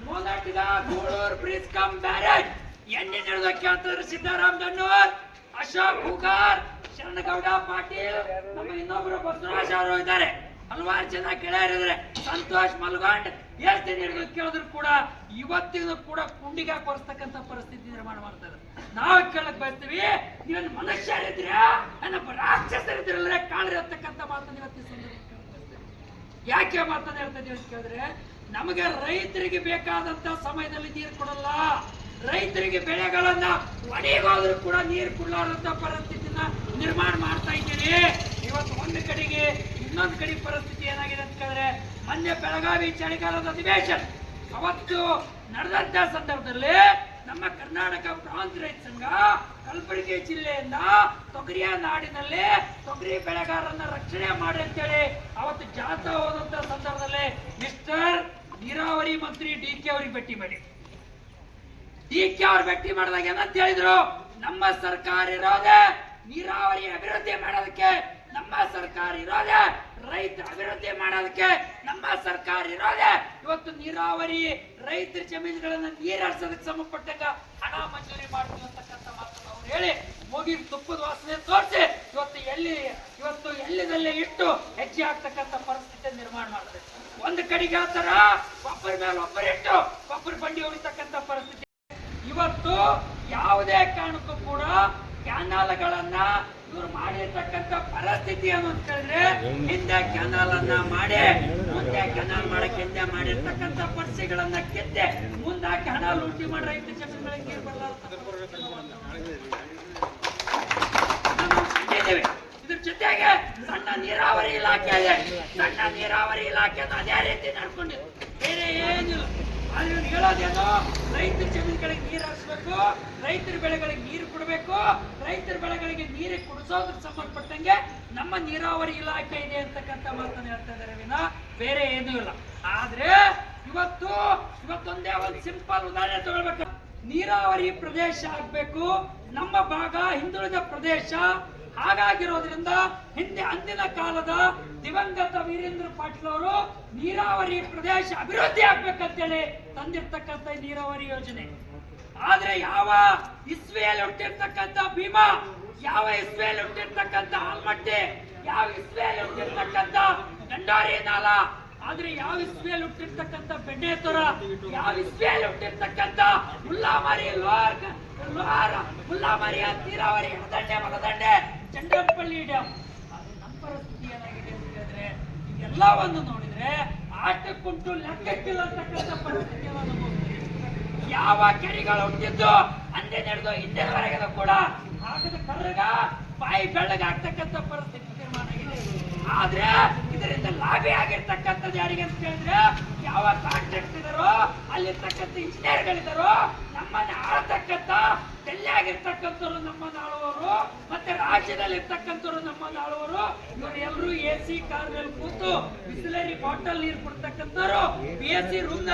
ಮೊದಟಿಗ ಗೂಳೂರ್ bridge come barrage ಎಣ್ಣೆ ನಡೆದಕ್ಕೆ ಅಂತಂದ್ರೆ ಸಿದ್ದರಾಮ್ ದಣ್ಣೂರ್, ಅಶೋಕ್ ಹುಗಾರ್, ಶರಣಗೌಡ ಪಾಟೀಲ್, ನಮ್ಮ ಇನ್ನೊಬ್ಬರು ಬಸವರಾಜ್ ಅವರು ಇದ್ದಾರೆ. ಹಲವಾರು ಜನ ಗೆಳೆಯರಿದ್ದಾರೆ. ಸಂತೋಷ್ ಮಲ್ಗಾಂಡ್ ಎಷ್ಟು ದಿನ ಕೇಳಿದ್ರು ಕೂಡ ಇವತ್ತಿಗೂ ಕೂಡ ಕುಂಡಿಗೆ ಕೊರಿಸ್ತಕ್ಕಂಥ ಪರಿಸ್ಥಿತಿ ನಿರ್ಮಾಣ ಮಾಡ್ತಾರೆ. ನಾವು ಕೇಳಕ್ ಬಯಸ್ತೀವಿ, ನೀವೇನು ಮನುಷ್ಯರಿದ್ರೆ ಏನಪ್ಪ ರಾಕ್ಷಸರಿದ್ರಲ್ಲೇ ಕಾಳ್ರಿ ಅಂತಕ್ಕಂಥ ಮಾತನ್ನ ಇವತ್ತಿನ ಸಂದರ್ಭ ಯಾಕೆ ಮಾತನ್ನ ಹೇಳ್ತಾ ಇದೀವಿ ಅಂತ ಕೇಳಿದ್ರೆ, ನಮಗೆ ರೈತರಿಗೆ ಬೇಕಾದಂತ ಸಮಯದಲ್ಲಿ ನೀರು ಕೊಡಲ್ಲ, ರೈತರಿಗೆ ಬೆಳೆಗಳನ್ನ ಒಣಗೋದ್ರೂ ಕೂಡ ನೀರು ಕೊಡಲಾರಂತ ಪರಿಸ್ಥಿತಿನ ನಿರ್ಮಾಣ ಮಾಡ್ತಾ ಇದ್ದೀರಿ. ಇವತ್ತು ಒಂದು ಕಡೆಗೆ ಇನ್ನೊಂದು ಕಡೆ ಪರಿಸ್ಥಿತಿ ಏನಾಗಿದೆ ಅಂತ ಕೇಳಿದ್ರೆ, ಮೊನ್ನೆ ಬೆಳಗಾವಿ ಚಳಿಗಾಲದ ಅಧಿವೇಶನ ಅವತ್ತು ನಡೆದಂತ ಸಂದರ್ಭದಲ್ಲಿ ನಮ್ಮ ಕರ್ನಾಟಕ ಪ್ರಾಂತ ರೈತ ಸಂಘ ಕಲಬುರಗಿ ಜಿಲ್ಲೆಯಿಂದ ತೊಗರಿಯ ನಾಡಿನಲ್ಲಿ ತೊಗರಿ ಬೆಳೆಗಾರರನ್ನ ರಕ್ಷಣೆ ಮಾಡಿ ಅಂತೇಳಿ ಅವತ್ತು ಜಾಥಾ ಹೋದಂತ ಸಂದರ್ಭದಲ್ಲಿ ಮಿಸ್ಟರ್ ನೀರಾವರಿ ಮಂತ್ರಿ ಡಿ.ಕೆ. ಅವ್ರಿಗೆ ಭೇಟಿ ಮಾಡಿ. ಡಿ.ಕೆ. ಅವ್ರು ಭೇಟಿ ಮಾಡಿದಾಗ ಏನಂತ ಹೇಳಿದ್ರು, ನಮ್ಮ ಸರ್ಕಾರ ಇರೋದೆ ನೀರಾವರಿ ಅಭಿವೃದ್ಧಿ ಮಾಡೋದಕ್ಕೆ, ನಮ್ಮ ಸರ್ಕಾರ ಇರೋದೆ ರೈತ ಅಭಿವೃದ್ಧಿ ಮಾಡೋದಕ್ಕೆ, ನಮ್ಮ ಸರ್ಕಾರ ಇರೋದೆ ಇವತ್ತು ನೀರಾವರಿ ರೈತರ ಜಮೀನುಗಳನ್ನ ನೀರಾಡ್ಸೋದಕ್ಕೆ ಸಂಬಂಧಪಟ್ಟಂಗ ಹಣ ಮಂಜೂರಿ ಮಾಡ್ತೀವಿ ಅಂತಕ್ಕಂಥ ಮಾತನ್ನು ಅವ್ರು ಹೇಳಿ ಹೋಗಿ ತುಪ್ಪದ ವಾಸನೆ ತೋರಿಸಿ ಇವತ್ತು ಎಲ್ಲಿದಲ್ಲೇ ಇಟ್ಟು ಹೆಜ್ಜೆ ಆಗ್ತಕ್ಕಂಥ ಪರಿಸ್ಥಿತಿ ನಿರ್ಮಾಣ ಮಾಡ್ತಾರೆ. ಒಂದು ಕಡೆಗೆ ಆತರ ಒಬ್ಬರ ಮೇಲೆ ಒಬ್ಬರಿಟ್ಟು ಒಬ್ಬರು ಬಂಡಿ ಹೊಡಿತಕ್ಕಂಥ ಪರಿಸ್ಥಿತಿ. ಇವತ್ತು ಯಾವುದೇ ಕಾರಣಕ್ಕೂ ಕೂಡ ಕ್ಯಾನಲ್ಗಳನ್ನ ಇವ್ರು ಮಾಡಿರ್ತಕ್ಕಂಥ ಪರಿಸ್ಥಿತಿ ಅಂತ ಹೇಳಿದ್ರೆ, ಹಿಂದೆ ಕ್ಯಾನಲ್ ಅನ್ನ ಮಾಡಿ ಮುಂದೆ ಕ್ಯಾನಲ್ ಮಾಡಕ್ಕೆ ಹಿಂದೆ ಮಾಡಿರ್ತಕ್ಕಂಥ ಪರಿಸ್ಥಿತಿಗಳನ್ನ ಕೆತ್ತೆ ಮುಂದಾಕಿ ಹಣ ಲೂಟಿ ಮಾಡಿ ರೈತ ಜಮೀನುಗಳಿಗೆ ನೀರು ಬರಲಾರ. ಇದ್ರ ಜೊತೆಗೆ ಸಣ್ಣ ನೀರಾವರಿ ಇಲಾಖೆ ಇದೆ. ಸಣ್ಣ ನೀರಾವರಿ ಇಲಾಖೆ ಅದೇ ರೀತಿ ನಡ್ಕೊಂಡಿದೆ, ಬೇರೆ ಏನಿಲ್ಲ. ಆದ್ರೆ ಇವ್ರು ಹೇಳೋದೇನು, ರೈತರ ಜಮೀನುಗಳಿಗೆ ನೀರು ಹರಿಸ್ಬೇಕು, ರೈತರ ಬೆಳೆಗಳಿಗೆ ನೀರು ಕೊಡಬೇಕು, ರೈತರ ಬೆಳೆಗಳಿಗೆ ನೀರು ಕುಡಿಸೋದಕ್ಕೆ ಸಂಬಂಧಪಟ್ಟಂಗೆ ನಮ್ಮ ನೀರಾವರಿ ಇಲಾಖೆ ಇದೆ ಅಂತಕ್ಕಂಥ ಮಾತನ್ನು ಹೇಳ್ತಾ ಇದ್ದಾರೆ ವಿನ ಬೇರೆ ಏನೂ ಇಲ್ಲ. ಆದ್ರೆ ಇವತ್ತೊಂದೇ ಒಂದು ಸಿಂಪಲ್ ಉದಾಹರಣೆ ತಗೊಳ್ಬೇಕು. ನೀರಾವರಿ ಪ್ರದೇಶ ಆಗ್ಬೇಕು, ನಮ್ಮ ಭಾಗ ಹಿಂದುಳಿದ ಪ್ರದೇಶ ಹಾಗಾಗಿರೋದ್ರಿಂದ ಹಿಂದೆ ಅಂದಿನ ಕಾಲದ ದಿವಂಗತ ವೀರೇಂದ್ರ ಪಾಟೀಲ್ ಅವರು ನೀರಾವರಿ ಪ್ರದೇಶ ಅಭಿವೃದ್ಧಿ ಆಗ್ಬೇಕಂತೇಳಿ ತಂದಿರ್ತಕ್ಕಂಥ ನೀರಾವರಿ ಯೋಜನೆ. ಆದ್ರೆ ಯಾವ ಇಸ್ವಿಯಲ್ಲಿ ಹುಟ್ಟಿರ್ತಕ್ಕಂಥ ಭೀಮಾ, ಯಾವ ಇಸ್ವಿಯಲ್ಲಿ ಹುಟ್ಟಿರ್ತಕ್ಕಂಥ ಆಲ್ಮಟ್ಟಿ, ಯಾವ ಇಸ್ವಿಯಲ್ಲಿ ಹುಟ್ಟಿರ್ತಕ್ಕಂಥ ಗಂಡಾರಿ ನಾಲ, ಆದ್ರೆ ಯಾವ ಇಸ್ವಿಯಲ್ಲಿ ಹುಟ್ಟಿರ್ತಕ್ಕಂಥ ಬೆಣ್ಣೆತೊರ, ಯಾವ ಇಸ್ವಿಯಲ್ಲಿ ಹುಟ್ಟಿರ್ತಕ್ಕಂಥ ಮುಲ್ಲಾಮಾರಿ ಮುಲ್ಲಾಮಾರಿಯ ನೀರಾವರಿ ಎಡದಂಡೆ ಮಲದಂಡೆ ಚಂದ್ರಪಳ್ಳಿ ಡ್ಯಾಮ್. ನಮ್ಮ ಪರಿಸ್ಥಿತಿ ಏನಾಗಿದೆ ಅಂತ ಹೇಳಿದ್ರೆ, ಇದೆಲ್ಲವನ್ನು ನೋಡಿದ್ರೆ ಆಟಕ್ಕುಂಟು ಲೆಕ್ಕಕ್ಕಿಲ್ಲ ಅಂತಕ್ಕಂಥ ಪರಿಸ್ಥಿತಿಯನ್ನು ಯಾವ ಕೆರೆಗಳು ಹುಟ್ಟಿದ್ದು ಅಂದೆ ನಡೆದು ಹಿಂದೆವರೆಗೂ ಕೂಡ ಆಗದ ಕರ್ರಗ ಬಾಯಿ ಬೆಳ್ಳಗಾಗ್ತಕ್ಕಂಥ ಪರಿಸ್ಥಿತಿ ನಿರ್ಮಾಣ ಆಗಿದೆ. ಆದ್ರೆ ಇದರಿಂದ ಲಾಭ ಆಗಿರ್ತಕ್ಕಂಥದ್ದು ಯಾರಿಗೆ ಅಂತ ಕೇಳಿದ್ರೆ, ಯಾವ ಕಾಂಟ್ರಾಕ್ಟ್ ಇದಾರೋ ಅಲ್ಲಿರ್ತಕ್ಕಂಥ ಇಂಜಿನಿಯರ್ಗಳಿದಾರೋ, ನಮ್ಮನ್ನ ಆಳ್ತಕ್ಕಂಥ ಡೆಲ್ಲಿ ಆಗಿರ್ತಕ್ಕಂಥವ್ರು ನಮ್ಮನ್ನ ಆಳುವವರು, ಮತ್ತೆ ರಾಜ್ಯದಲ್ಲಿ ಇರ್ತಕ್ಕಂಥವ್ರು ನಮ್ಮನ್ನ ಆಳುವರು. ಇವರು ಎಲ್ಲರೂ AC ಕಾರ್ ನಲ್ಲಿ ಕೂತು ಬಿಸ್ಲರಿ ಬಾಟಲ್ ನೀರು ಕೊಡ್ತಕ್ಕಂಥವ್ರು, BSc ರೂಮ್